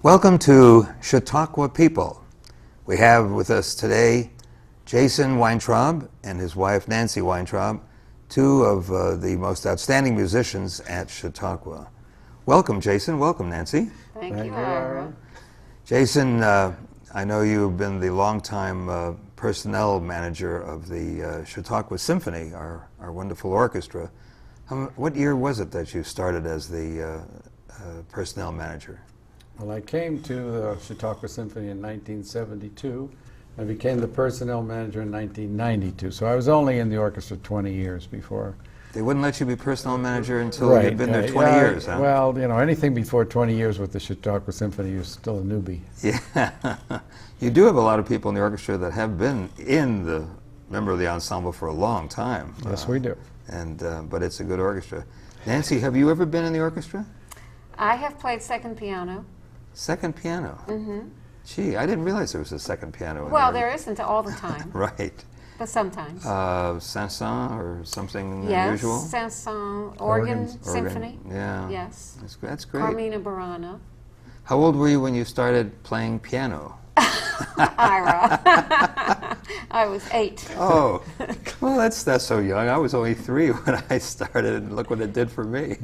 Welcome to Chautauqua People. We have with us today Jason Weintraub and his wife Nancy Weintraub, two of the most outstanding musicians at Chautauqua. Welcome, Jason. Welcome, Nancy. Thank you, Ira. Jason, I know you've been the longtime personnel manager of the Chautauqua Symphony, our wonderful orchestra. What year was it that you started as the personnel manager? Well, I came to the Chautauqua Symphony in 1972 and became the personnel manager in 1992. So I was only in the orchestra 20 years before. They wouldn't let you be personnel manager until you'd been there 20 years, huh? Well, you know, anything before 20 years with the Chautauqua Symphony, you're still a newbie. Yeah. You do have a lot of people in the orchestra that have been member of the ensemble for a long time. Yes, we do. But it's a good orchestra. Nancy, have you ever been in the orchestra? I have played second piano. Second piano? Mm-hmm. Gee, I didn't realize there was a second piano in Well, there isn't all the time. Right. But sometimes. Saint-Saëns or something yes, unusual? Yes, Saint-Saëns, organ symphony. Yeah. Yes. That's great. Carmina Burana. How old were you when you started playing piano? Ira. I was 8. Oh, well, that's so young. I was only 3 when I started, and look what it did for me.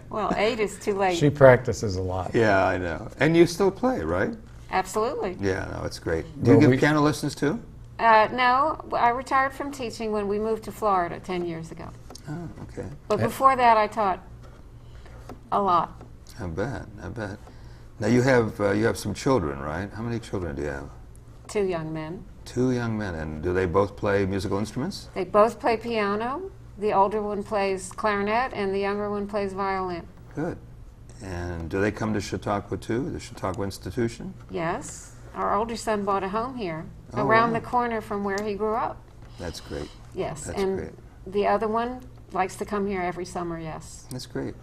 Well, 8 is too late. She practices a lot. Yeah, I know. And you still play, right? Absolutely. Yeah, no, it's great. Do you give piano lessons too? No, I retired from teaching when we moved to Florida 10 years ago. Oh, okay. But before that, I taught a lot. I bet. Now you have some children, right? How many children do you have? 2 young men. 2 young men, and do they both play musical instruments? They both play piano. The older one plays clarinet, and the younger one plays violin. Good. And do they come to Chautauqua too, the Chautauqua Institution? Yes. Our older son bought a home here, Oh, around wow. the corner from where he grew up. That's great. Yes, That's and great. the other one likes to come here every summer, yes. That's great.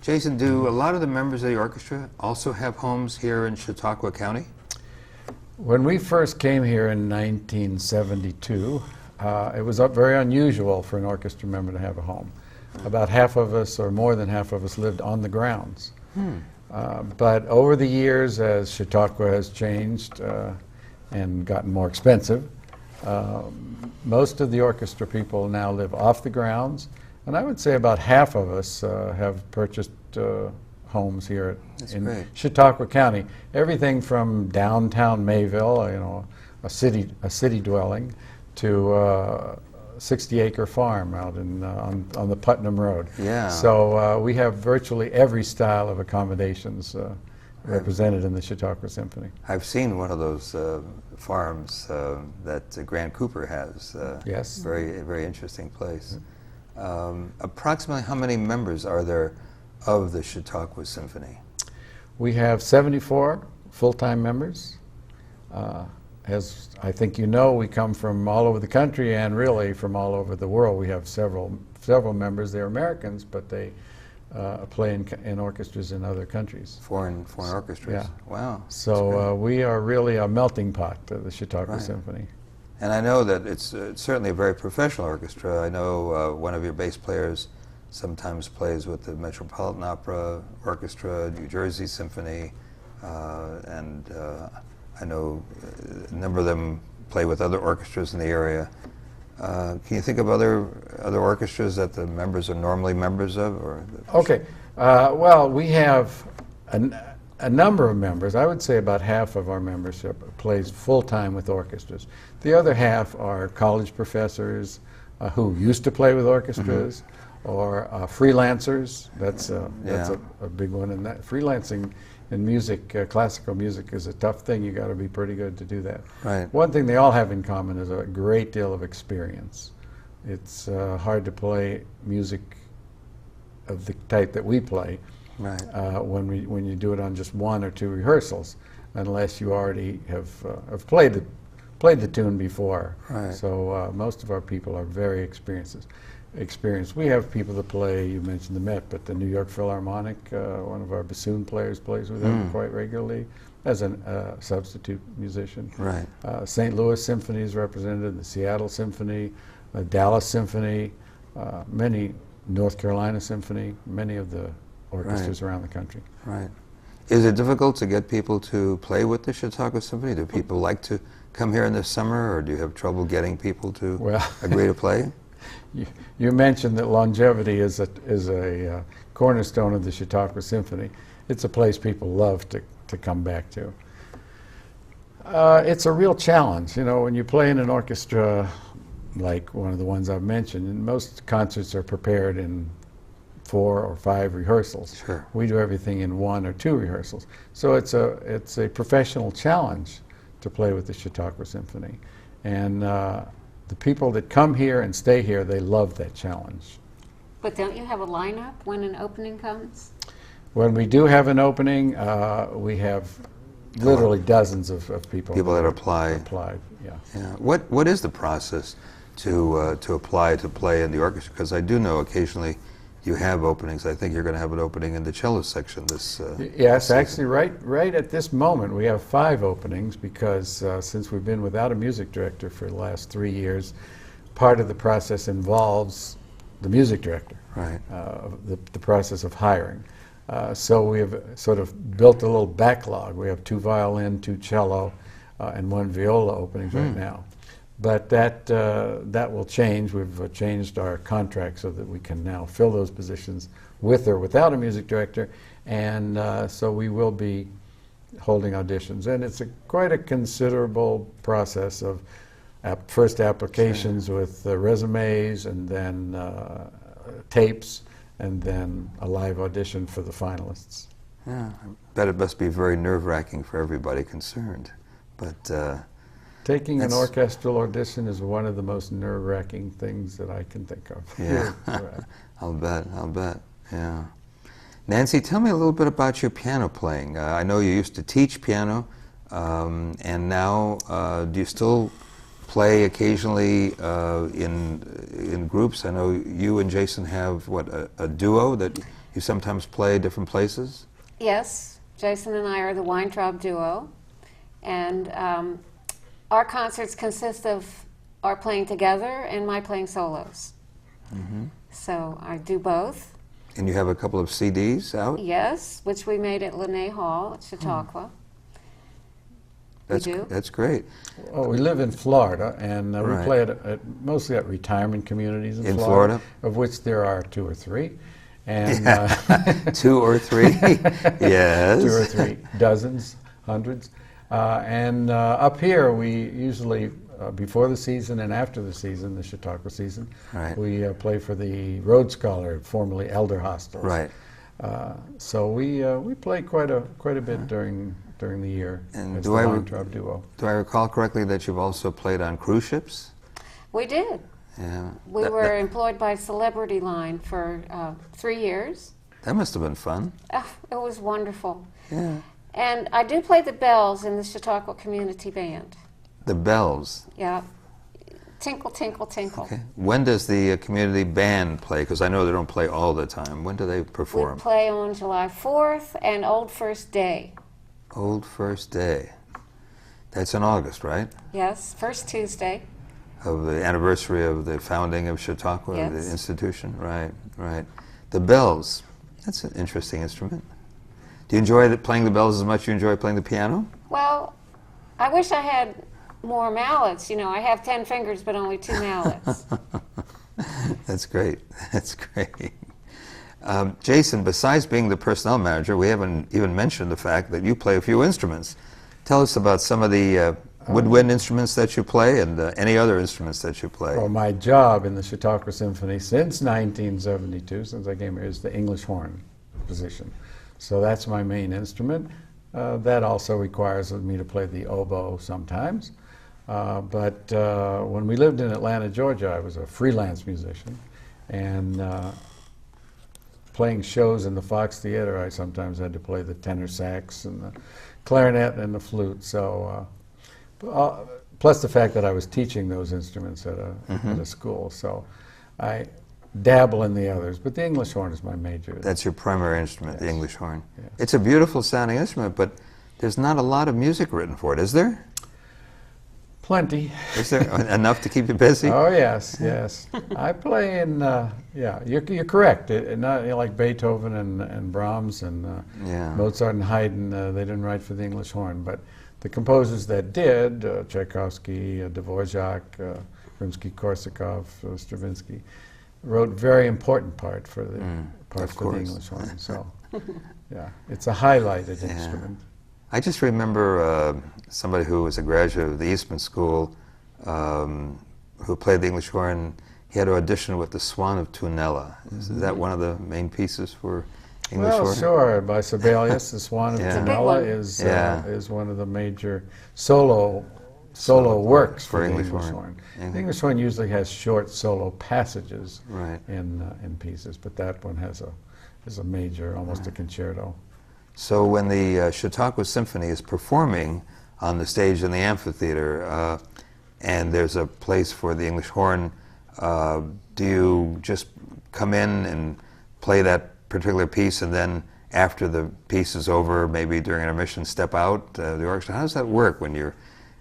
Jason, do a lot of the members of the orchestra also have homes here in Chautauqua County? When we first came here in 1972, it was very unusual for an orchestra member to have a home. About half of us, or more than half of us, lived on the grounds. But over the years, as Chautauqua has changed and gotten more expensive, most of the orchestra people now live off the grounds, and I would say about half of us have purchased homes here in Chautauqua County. Everything from downtown Mayville, you know, a city dwelling, to a 60-acre farm out on the Putnam Road. Yeah. So we have virtually every style of accommodations represented in the Chautauqua Symphony. I've seen one of those farms that Grant Cooper has. Yes. Very, very interesting place. Approximately how many members are there of the Chautauqua Symphony? We have 74 full-time members. As I think you know, we come from all over the country and really from all over the world. We have several members. They're Americans, but they play in orchestras in other countries. Foreign orchestras. Yeah. Wow. So we are really a melting pot of the Chautauqua Symphony. And I know that it's certainly a very professional orchestra. I know one of your bass players sometimes plays with the Metropolitan Opera Orchestra, New Jersey Symphony, and I know a number of them play with other orchestras in the area. Can you think of other orchestras that the members are normally members of? Okay. Well, we have a number of members. I would say about half of our membership plays full-time with orchestras. The other half are college professors who used to play with orchestras, or freelancers. That's a big one. And that freelancing in music, classical music, is a tough thing. You got to be pretty good to do that. Right. One thing they all have in common is a great deal of experience. It's hard to play music of the type that we play when you do it on just 1 or 2 rehearsals, unless you already have played the tune before. Right. So most of our people are very experienced. We have people that play, you mentioned the Met, but the New York Philharmonic, one of our bassoon players plays with them quite regularly as a substitute musician. Right. St. Louis Symphony is represented, the Seattle Symphony, the Dallas Symphony, many North Carolina Symphony, many of the orchestras around the country. Right. Is it difficult to get people to play with the Chautauqua Symphony? Do people like to come here in the summer, or do you have trouble getting people to agree to play? You mentioned that longevity is a cornerstone of the Chautauqua Symphony. It's a place people love to come back to. It's a real challenge, you know, when you play in an orchestra like one of the ones I've mentioned, and most concerts are prepared in 4 or 5 rehearsals. Sure. We do everything in 1 or 2 rehearsals. So it's a professional challenge to play with the Chautauqua Symphony. And the people that come here and stay here, they love that challenge. But don't you have a lineup when an opening comes? When we do have an opening, we have literally dozens of people. People that apply. Applied, yeah. Yeah. What is the process to apply to play in the orchestra? Because I do know occasionally you have openings. I think you're going to have an opening in the cello section this Yes, season. actually right at this moment we have 5 openings because since we've been without a music director for the last 3 years, part of the process involves the music director. Right. The process of hiring. So we have sort of built a little backlog. We have 2 violin, 2 cello, and 1 viola openings right now. But that will change. We've changed our contract so that we can now fill those positions with or without a music director, and so we will be holding auditions. And it's quite a considerable process of first applications with resumes, and then tapes, and then a live audition for the finalists. Yeah, I bet it must be very nerve-wracking for everybody concerned. But taking an orchestral audition is one of the most nerve-wracking things that I can think of. Yeah, I'll bet, yeah. Nancy, tell me a little bit about your piano playing. I know you used to teach piano, and now do you still play occasionally in groups? I know you and Jason have, what, a duo that you sometimes play different places? Yes, Jason and I are the Weintraub duo, and our concerts consist of our playing together and my playing solos. So I do both. And you have a couple of CDs out? Yes, which we made at Lene Hall at Chautauqua. That's great. Well, we live in Florida, and we play mostly at retirement communities in Florida, of which there are 2 or 3. And 2 or 3, yes. 2 or 3, dozens, hundreds. And up here, we usually, before the season and after the season, the Chautauqua season, we play for the Rhodes Scholar, formerly Elder Hostels. Right. So we play quite a bit during the year and as the Weintraub duo. Do I recall correctly that you've also played on cruise ships? We did. Yeah. We were employed by Celebrity Line for 3 years. That must have been fun. Oh, it was wonderful. Yeah. And I do play the bells in the Chautauqua Community Band. The bells? Yeah. Tinkle, tinkle, tinkle. Okay. When does the community band play? Because I know they don't play all the time. When do they perform? We play on July 4th and Old First Day. Old First Day. That's in August, right? Yes, first Tuesday. Of the anniversary of the founding of Chautauqua, Yes. the institution. Right. The bells. That's an interesting instrument. Do you enjoy playing the bells as much as you enjoy playing the piano? Well, I wish I had more mallets. You know, I have 10 fingers, but only 2 mallets. That's great. That's great. Jason, besides being the personnel manager, we haven't even mentioned the fact that you play a few instruments. Tell us about some of the woodwind instruments that you play and any other instruments that you play. Well, my job in the Chautauqua Symphony since 1972, since I came here, is the English horn position. So that's my main instrument. That also requires me to play the oboe sometimes. But when we lived in Atlanta, Georgia, I was a freelance musician. And playing shows in the Fox Theater, I sometimes had to play the tenor sax and the clarinet and the flute. So, plus the fact that I was teaching those instruments at a school. So I dabble in the others, but the English horn is my major. That's your primary instrument, the English horn. Yes. It's a beautiful sounding instrument, but there's not a lot of music written for it, is there? Plenty. Is there enough to keep you busy? Oh yes, yes. I play in. Yeah, you're correct. Not like Beethoven and Brahms and Yeah. Mozart and Haydn. They didn't write for the English horn, but the composers that did, Tchaikovsky, Dvorak, Rimsky-Korsakov, Stravinsky, wrote very important parts for the English horn. So, yeah, it's a highlighted instrument. I just remember somebody who was a graduate of the Eastman School who played the English horn. He had to audition with the Swan of Tunella. Is that one of the main pieces for English horn? Well, sure. By Sibelius, the Swan of Yeah. Tunella is one of the major solo works for the English horn. The English horn usually has short solo passages in pieces, but that one is a major, almost a concerto. So when the Chautauqua Symphony is performing on the stage in the amphitheater, and there's a place for the English horn, do you just come in and play that particular piece, and then after the piece is over, maybe during intermission, step out the orchestra? How does that work when you're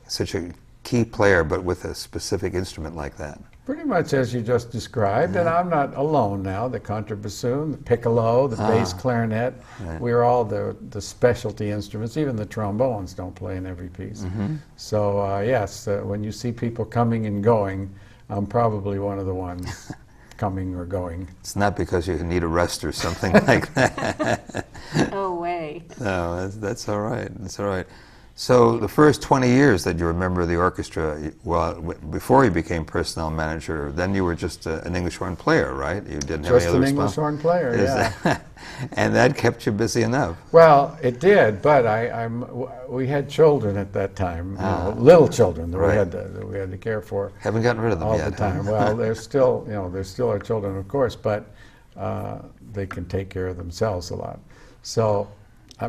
such a key player, but with a specific instrument like that? Pretty much as you just described, and I'm not alone now. The contrabassoon, the piccolo, the bass clarinet, we're all the specialty instruments. Even the trombones don't play in every piece. So yes, when you see people coming and going, I'm probably one of the ones coming or going. It's not because you need a rest or something like that. No way. No, that's all right. That's all right. So the first 20 years that you were a member of the orchestra, well, before you became personnel manager, then you were just an English horn player, right? You didn't have any other Just an English horn player, yeah. And that kept you busy enough. Well, it did, but we had children at that time, little children that we had to care for. Haven't gotten rid of them all yet. The time. Well, they're still our children, of course, but they can take care of themselves a lot. So.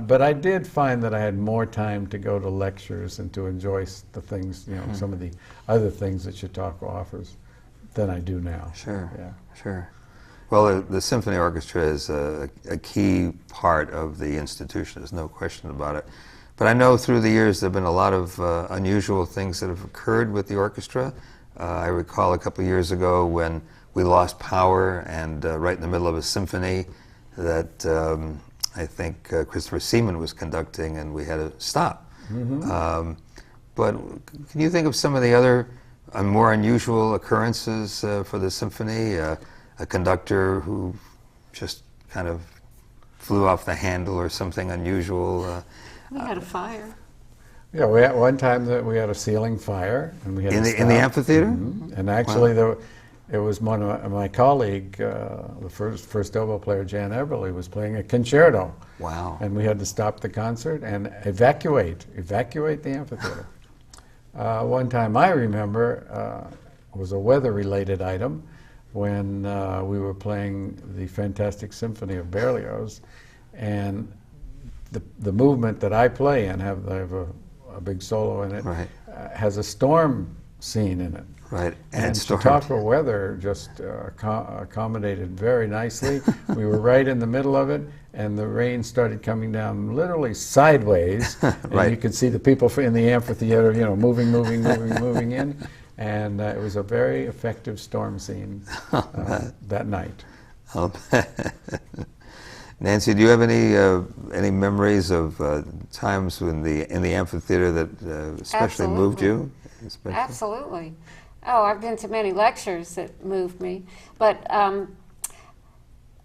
But I did find that I had more time to go to lectures and to enjoy the things, some of the other things that Chautauqua offers than I do now. Sure, yeah. Sure. Well, the symphony orchestra is a key part of the institution. There's no question about it. But I know through the years there have been a lot of unusual things that have occurred with the orchestra. I recall a couple of years ago when we lost power, and right in the middle of a symphony that I think Christopher Seaman was conducting, and we had to stop. But can you think of some of the other more unusual occurrences for the symphony? A conductor who just kind of flew off the handle, or something unusual? We had a fire. Yeah, we had one time that we had a ceiling fire, and we had in the amphitheater. And actually, it was one of my colleague, the first oboe player, Jan Eberle, was playing a concerto. Wow. And we had to stop the concert and evacuate the amphitheater. One time I remember was a weather-related item when we were playing the Fantastic Symphony of Berlioz, and the movement that I play in, I have a big solo in it, has a storm scene in it. Right, and Chautauqua weather just accommodated very nicely. We were right in the middle of it, and the rain started coming down literally sideways. And you could see the people in the amphitheater, moving in. And it was a very effective storm scene that night. Nancy, do you have any memories of times in the amphitheater that especially moved you? Absolutely. Oh, I've been to many lectures that moved me. But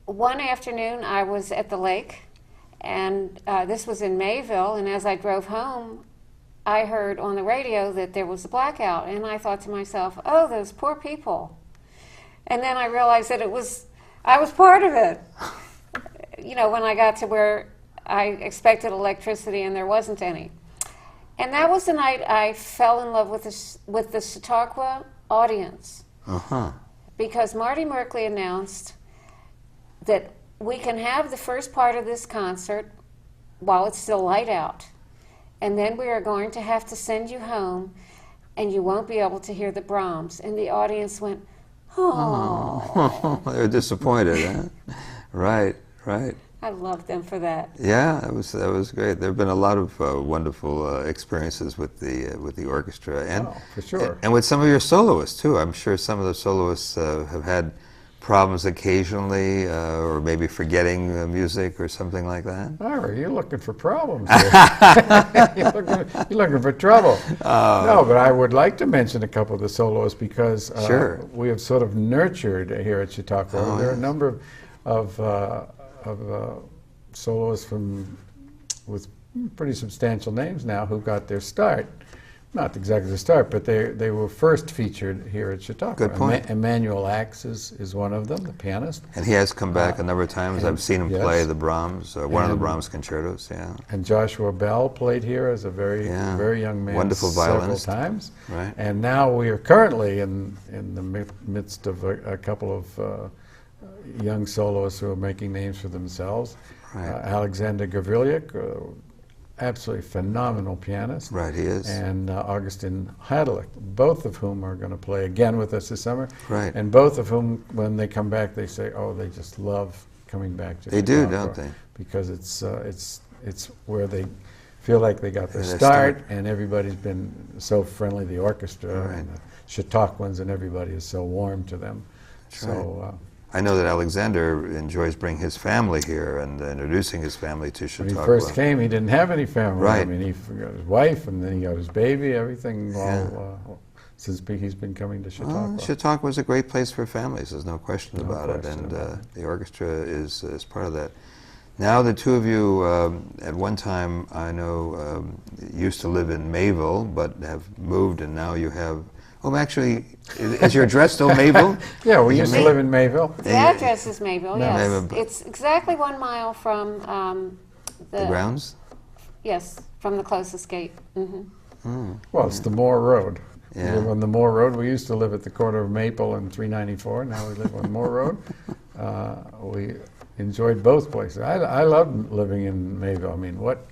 one afternoon I was at the lake, and this was in Mayville, and as I drove home, I heard on the radio that there was a blackout, and I thought to myself, oh, those poor people. And then I realized that I was part of it. When I got to where I expected electricity and there wasn't any. And that was the night I fell in love with the Chautauqua audience. Because Marty Merkley announced that we can have the first part of this concert while it's still light out. And then we are going to have to send you home, and you won't be able to hear the Brahms. And the audience went, oh. They were disappointed, huh? Right. I love them for that. Yeah, that was great. There have been a lot of wonderful experiences with the orchestra, and for sure. and with some of your soloists too. I'm sure some of the soloists have had problems occasionally, or maybe forgetting music or something like that. Ira, you're looking for problems here. You're looking for trouble. No, but I would like to mention a couple of the soloists because Sure. we have sort of nurtured here at Chautauqua. There are a number of soloists with pretty substantial names now who got their start. Not exactly the start, but they were first featured here at Chautauqua. Good point. Emmanuel Axe is one of them, the pianist. And he has come back a number of times. I've seen him play the Brahms, one of the Brahms concertos. Yeah. And Joshua Bell played here as a very young man, Wonderful violinist. several times. Right. And now we are currently in the midst of a couple of young soloists who are making names for themselves. Right. Alexander Gavrilyuk, absolutely phenomenal pianist. Right, he is. And Augustin Hadlick, both of whom are going to play again with us this summer. Right. And both of whom, when they come back, they say, oh, they just love coming back to They do, Chautauqua, don't they? Because it's where they feel like they got their Their start, start. and everybody's been so friendly, the orchestra Right. and the Chautauquans, and everybody is so warm to them. That's So I know that Alexander enjoys bringing his family here and introducing his family to when Chautauqua. he first came, he didn't have any family. Right. I mean, he got his wife, and then he got his baby, everything Yeah. all since he's been coming to Chautauqua. Well, Chautauqua is a great place for families. There's no question No about it, question and about it. the orchestra is part of that. Now, the two of you, at one time, I know, used to live in Mayville, but have moved, and now you have. Oh, actually, is your address still Mayville? Yeah, we used to live in Mayville. The address is Mayville, No. yes. Mayville. It's exactly 1 mile from The grounds. Yes, from the closest gate. Well, it's the Moore Road. Yeah. We live on the Moore Road. We used to live at the corner of Maple and 394. Now we live on Moore Road. We enjoyed both places. I loved living in Mayville. I mean, what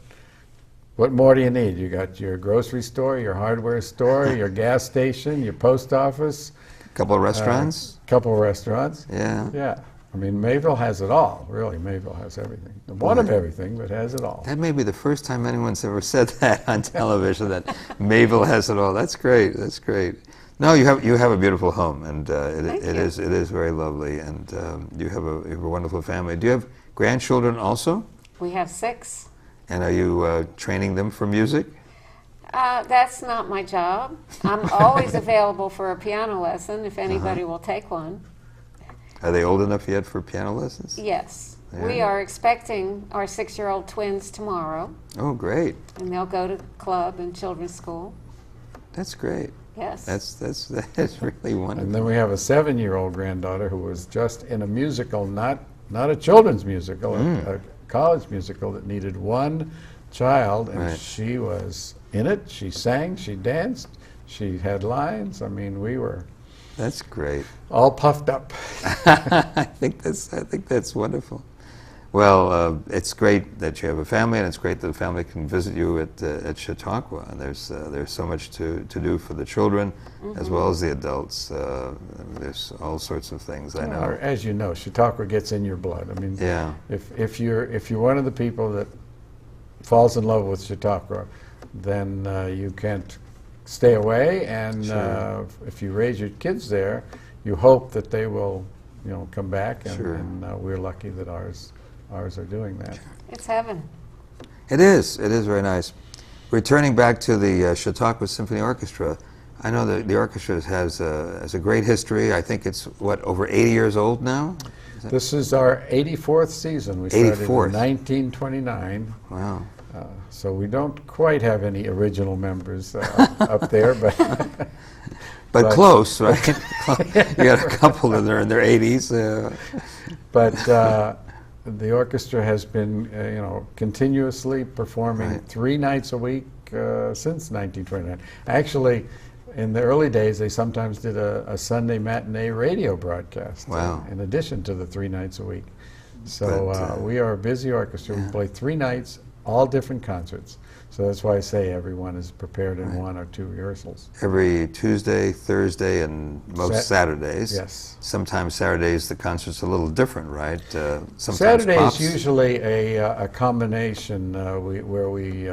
more do you need? You got your grocery store, your hardware store, your gas station, your post office. Couple of restaurants. Couple of restaurants. Yeah. Yeah. I mean, Mayville has it all. Really, Mayville has everything. One of everything, but has it all. That may be the first time anyone's ever said that on television. That Mayville has it all. That's great. That's great. No, you have a beautiful home, and it is very lovely, and you have a wonderful family. Do you have grandchildren also? We have 6. And are you training them for music? That's not my job. I'm always available for a piano lesson if anybody will take one. Are they old enough yet for piano lessons? Yes. We Yeah. are expecting our 6-year-old twins tomorrow, Oh, great. and they'll go to club and children's school. That's great. Yes. That's really wonderful. And then we have a 7-year-old granddaughter who was just in a musical, not a children's musical, a college musical that needed one child, and Right. she was in it. She sang, she danced, she had lines. I mean, we were That's great. all puffed up. I think that's wonderful. Well, it's great that you have a family, and it's great that the family can visit you at Chautauqua. And there's so much to do for the children as well as the adults. There's all sorts of things I know. As you know, Chautauqua gets in your blood. I mean, Yeah. if you're one of the people that falls in love with Chautauqua, then you can't stay away. And if you raise your kids there, you hope that they will, come back. And, Sure. and we're lucky that ours are doing that. It's heaven. It is. It is very nice. Returning back to the Chautauqua Symphony Orchestra, I know that the orchestra has a great history. I think it's, over 80 years old now? This is our 84th season. We started 84th. in 1929. Wow. So we don't quite have any original members up there, but But close, right? You got a couple that are in their 80s. but the orchestra has been, continuously performing Right. 3 nights a week since 1929. Actually, in the early days, they sometimes did a Sunday matinee radio broadcast. Wow. In addition to the 3 nights a week. So But, we are a busy orchestra. We play 3 nights, all different concerts. So that's why I say everyone is prepared in 1 or 2 rehearsals. Every Tuesday, Thursday, and most Saturdays. Yes. Sometimes Saturdays the concert's a little different, right? Sometimes Saturday pops. is usually a combination where we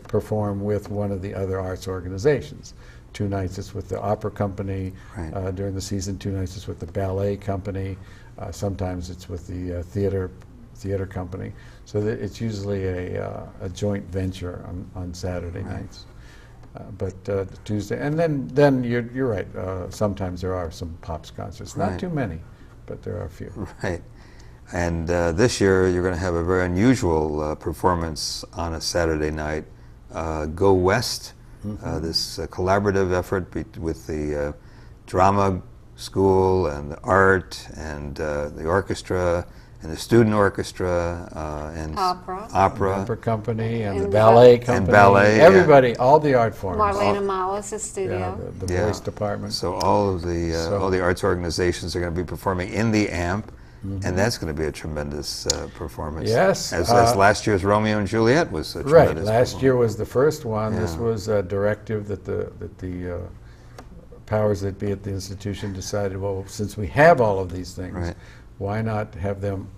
perform with one of the other arts organizations. 2 nights it's with the opera company during the season. 2 nights it's with the ballet company. Sometimes it's with the theater company. So that it's usually a joint venture on Saturday nights. But Tuesday, and then you're right. Sometimes there are some pops concerts. Not too many, but there are a few. Right. And this year you're going to have a very unusual performance on a Saturday night. Go West, this collaborative effort with the drama school and the art and the orchestra and the student orchestra and opera company and the And ballet company. And ballet, everybody, all the art forms. Marlena Malis' studio. The voice department. So all of the arts organizations are going to be performing in the AMP, and that's going to be a tremendous performance. Yes. As last year's Romeo and Juliet was a Right. tremendous Last year was the first one. Yeah. This was a directive that the powers that be at the institution decided, well, since we have all of these things, why not have them,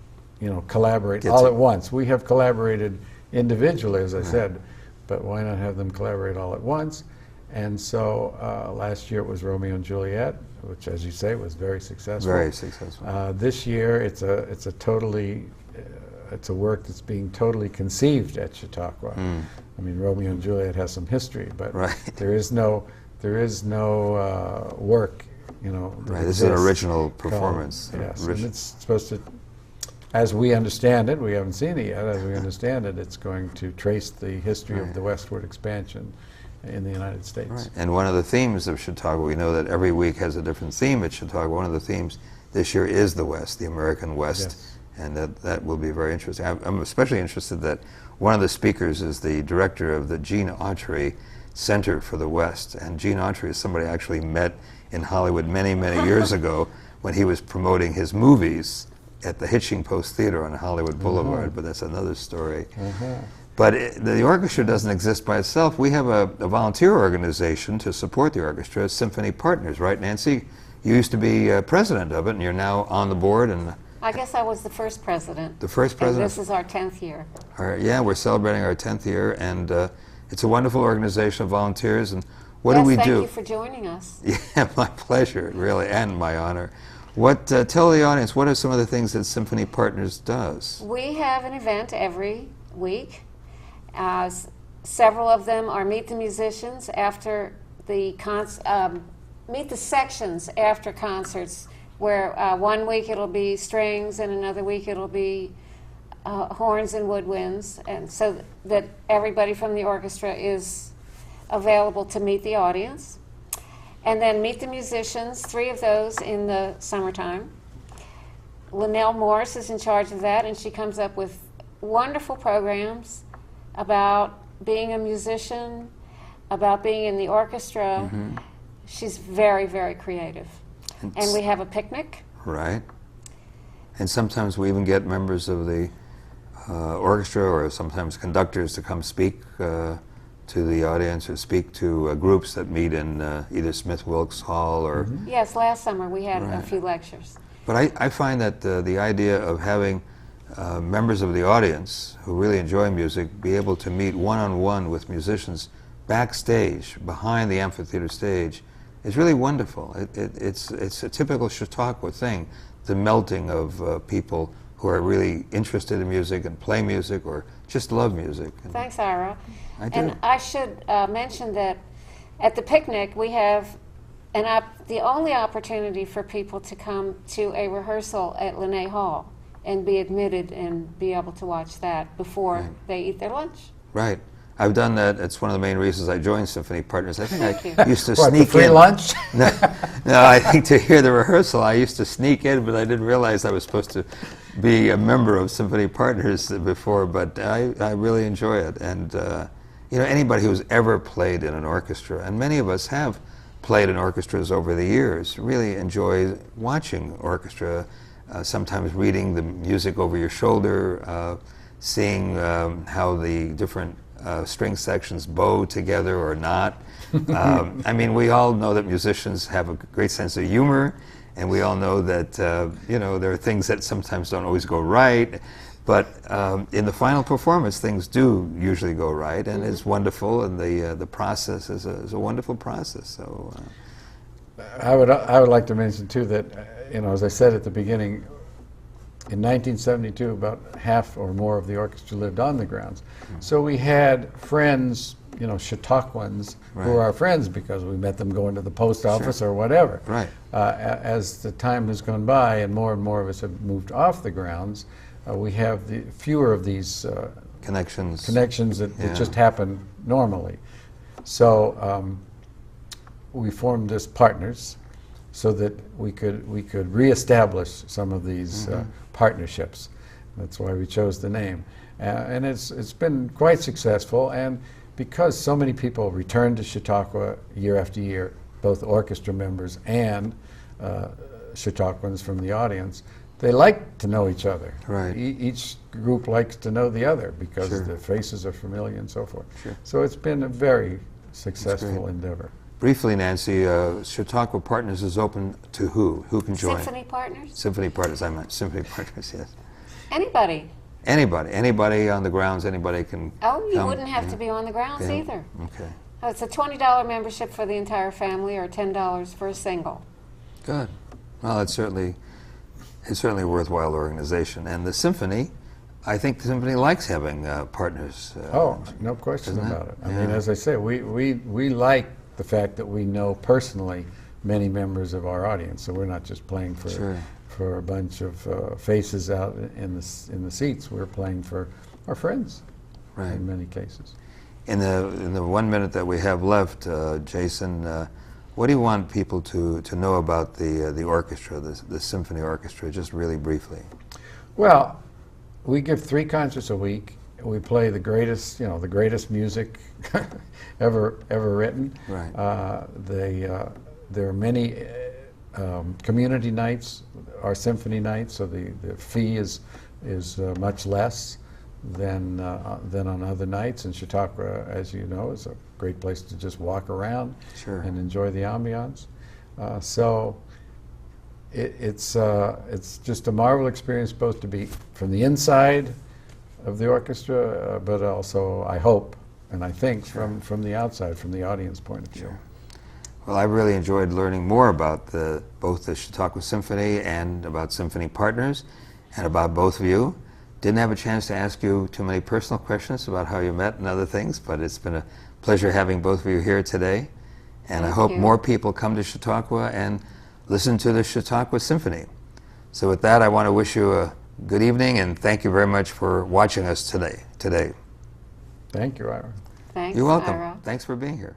collaborate all at once? We have collaborated individually, as I said, but why not have them collaborate all at once? And so last year it was Romeo and Juliet, which, as you say, was very successful. Very successful. This year it's a work that's being totally conceived at Chautauqua. I mean, Romeo and Juliet has some history, but there is no work, Right, this is an original performance. Yes, and it's supposed to, as we understand it, we haven't seen it yet, as we understand it, it's going to trace the history of the westward expansion in the United States. Right. And one of the themes of Chautauqua, we know that every week has a different theme at Chautauqua. One of the themes this year is the West, the American West, and that will be very interesting. I'm especially interested that one of the speakers is the director of the Gene Autry Center for the West, and Gene Autry is somebody I actually met in Hollywood many, many years ago when he was promoting his movies at the Hitching Post Theater on Hollywood Boulevard, but that's another story. But the orchestra doesn't exist by itself. We have a volunteer organization to support the orchestra, Symphony Partners, right, Nancy? You used to be president of it, and you're now on the board. And I guess I was the first president. The first president? And this is our 10th year. Yeah, we're celebrating our 10th year, and it's a wonderful organization of volunteers. And what do we do? Thank you for joining us. Yeah, my pleasure, really, and my honor. Tell the audience, what are some of the things that Symphony Partners does? We have an event every week. Several of them are Meet the Musicians after the Meet the Sections after concerts, where 1 week it'll be strings and another week it'll be horns and woodwinds, and so that everybody from the orchestra is available to meet the audience. And then Meet the Musicians, 3 of those in the summertime. Linnell Morris is in charge of that, and she comes up with wonderful programs about being a musician, about being in the orchestra. She's very, very creative. And we have a picnic. Right. And sometimes we even get members of the orchestra or sometimes conductors to come speak to the audience or speak to groups that meet in either Smith Wilkes Hall or... Yes, last summer we had a few lectures. But I find that the idea of having members of the audience who really enjoy music be able to meet one-on-one with musicians backstage, behind the amphitheater stage, is really wonderful. It's a typical Chautauqua thing, the melting of people who are really interested in music and play music or just love music. Thanks, Ira. I do. And I should mention that at the picnic we have the only opportunity for people to come to a rehearsal at Linné Hall and be admitted and be able to watch that before they eat their lunch. Right. I've done that. It's one of the main reasons I joined Symphony Partners. I think Thank I you. used to What, sneak the free in. lunch? No, I think to hear the rehearsal, I used to sneak in, but I didn't realize I was supposed to be a member of Symphony Partners before. But I really enjoy it, and anybody who's ever played in an orchestra, and many of us have played in orchestras over the years, really enjoy watching orchestra. Sometimes reading the music over your shoulder, seeing how the different string sections bow together or not. I mean, we all know that musicians have a great sense of humor, and we all know that there are things that sometimes don't always go right. But in the final performance, things do usually go right, and it's wonderful. And the process is a wonderful process. So I would like to mention too that as I said at the beginning, in 1972, about half or more of the orchestra lived on the grounds. So we had friends, Chautauquans, who were our friends because we met them going to the post office or whatever. Right. As the time has gone by and more of us have moved off the grounds, we have fewer of these connections that just happen normally. So we formed as partners so that we could reestablish some of these partnerships. That's why we chose the name, and it's been quite successful. And because so many people return to Chautauqua year after year, both orchestra members and Chautauquans from the audience, they like to know each other. Right. Each group likes to know the other because the faces are familiar and so forth. So it's been a very successful endeavor. Briefly, Nancy, Chautauqua Partners is open to who? Who can join? Symphony partners? Symphony Partners, I meant Symphony Partners, yes. Anybody. Anybody on the grounds, anybody can Oh, you come. wouldn't have to be on the grounds either. Okay. Oh, it's a $20 membership for the entire family or $10 for a single. Good. Well, it's certainly a worthwhile organization. And the symphony, I think the symphony likes having partners. No question isn't it? about it. I mean, as I say, we like the fact that we know personally many members of our audience, so we're not just playing for a bunch of faces out in the seats. We're playing for our friends, in many cases. In the 1 minute that we have left, Jason, what do you want people to know about the orchestra, the symphony orchestra, just really briefly? Well, we give 3 concerts a week. We play the greatest music ever written. Right. There are many community nights, our symphony nights, so the fee is much less than on other nights. And Chautauqua, as you know, is a great place to just walk around and enjoy the ambiance. So it's just a marvelous experience, both to be from the inside of the orchestra, but also, I hope and I think, from the outside, from the audience point of view. Well, I really enjoyed learning more about both the Chautauqua Symphony and about Symphony Partners, and about both of you. Didn't have a chance to ask you too many personal questions about how you met and other things, but it's been a pleasure having both of you here today. And I hope more people come to Chautauqua and listen to the Chautauqua Symphony. So with that, I want to wish you a good evening, and thank you very much for watching us today. Thank you, Ira. Thanks, You're welcome. Ira. Thanks for being here.